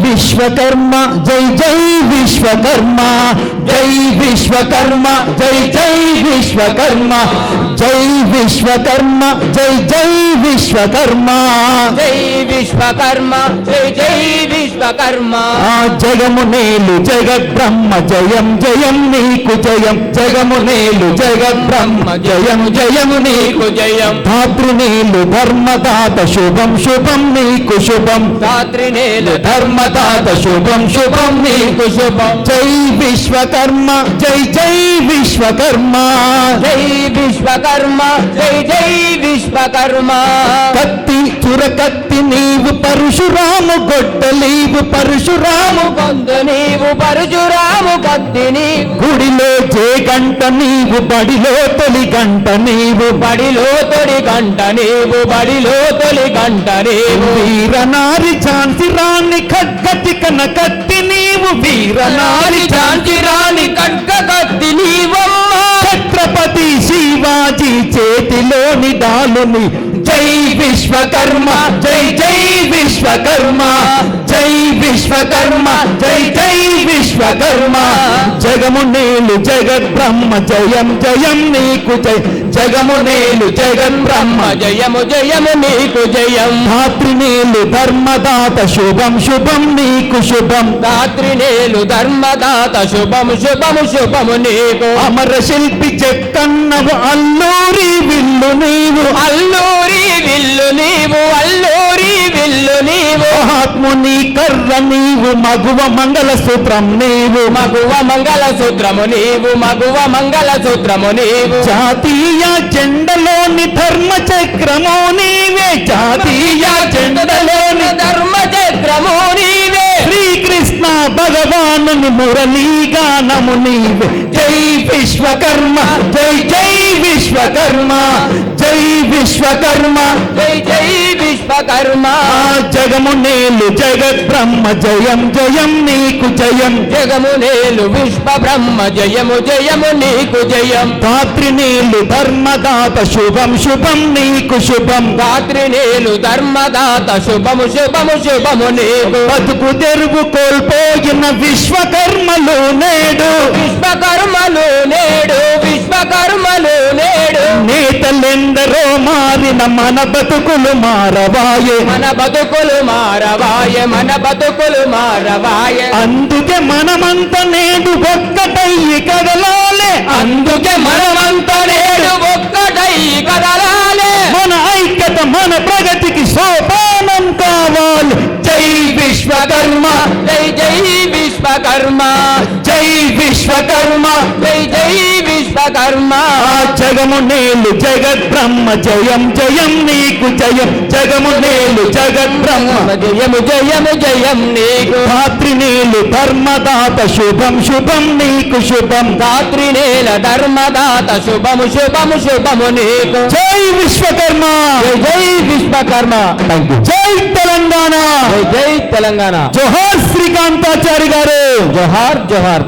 విశ్వకర్మ జై జై విశ్వకర్మ జై విశ్వకర్మ జై జై విశ్వకర్మ జై విశ్వకర్మ జై జై విశ్వకర్మ జై విశ్వకర్మ జై జై విశ్వకర్మ జగమునేలు జగద్బ్రహ్మ జయం జయం నీకు జయం జగమునేలు జగద్బ్రహ్మ జయం జయం నీకు జయం ధాత్రినేలు ధర్మదాత శుభం శుభం నీకు శుభం ధాత్రినేలు ధర్మదాత శుభం శుభం నీకు శుభం జై విశ్వకర్మ జై జై విశ్వకర్మ జై విశ్వకర్మ జై జై విశ్వకర్మ కత్తి చురకత్తి నీవు పరశురాము గొడ్డలీవు పరశురాము కొందు నీవు పరశురాము కత్తి నీవు గుడిలో గంట నీవు బడిలో తొలి గంట నీవు బడిలో తొలి గంట నీవు బడిలో తొలి గంట నీవు వీరనారి ఝాన్సీ రాణి ఖడ్గతి కన కత్తి నీవు వీరనారి ఝాన్సీ రాణి ఖడ్గ కత్తి నీవమ్మా ఛత్రపతి శివాజీ చేతిలోని డాలుని జై విశ్వకర్మ జై జై విశ్వకర్మ జై విశ్వకర్మ జై జై విశ్వకర్మ జగమునేలు జగద్బ్రహ్మ జయం జయం నీకు జై జగమునేలు జగద్బ్రహ్మ జయము జయము నీకు జయం ధాత్రినేలు ధర్మదాత శుభం శుభం నీకు శుభం ధాత్రినేలు ధర్మదాత శుభము శుభము శుభము నీకు అమర శిల్పి చెక్కన్నవు అల్లూరి విల్లు నీవు అల్లూరి విల్లు నీవు అల్లూరి విల్లు నీవు మహాత్ముని కర్ర నీవు మగువ మంగళ సూత్రం నీవు మగువ మంగళ సూత్రము నీవు మగువ మంగళ సూత్రము నీవు జాతీయ జెండలోని ధర్మ చక్రము నీవే జాతీయ జెండలోని ధర్మ చక్రము నీవే శ్రీకృష్ణ భగవానుని మురళీగానము నీవే జై విశ్వకర్మ జై జై విశ్వకర్మ జై విశ్వకర్మ జై జై విశ్వకర్మ జగమునేలు జగద్బ్రహ్మ జయం జయం నీకు జయం జగమునేలు విశ్వ బ్రహ్మ జయము జయము నీకు జయం ధాత్రినేలు ధర్మదాత శుభం శుభం నీకు శుభం ధాత్రినేలు ధర్మదాత శుభము శుభము శుభము నీకు బతుకు తెరువు కోల్పోయిన విశ్వకర్మలు నేడు విశ్వకర్మలు నేడు విశ్వకర్మలు నేడు నేతలెందరో మారిన మన బతుకులు మారవాయే మన బతుకులు మారవాయే మన బతుకులు మారవాయే అందుకే మనమంత నేడు ఒక్కటయ్యి కదలాలే అందుకే మనమంతా నేడు ఒక్కటై కదలాలే మన ఐక్యత మన ప్రగతికి సోపానం కావాలి జై విశ్వకర్మ జై జై విశ్వకర్మ జై విశ్వకర్మ జై జై విశ్వకర్మ జగమునేలు జగద్బ్రహ్మ జయం జయం నీకు జయం జగమునేలు జగద్బ్రహ్మ జయము జయము జయం నీకు ధాత్రినేలు ధర్మదాత శుభం శుభం నీకు శుభం ధాత్రినేల ధర్మదాత శుభము శుభము శుభము నీకు జై విశ్వకర్మ జై జై విశ్వకర్మ జై తెలంగాణ జై జై తెలంగాణ జోహార్ శ్రీకాంతాచారి గారు జోహార్ జోహార్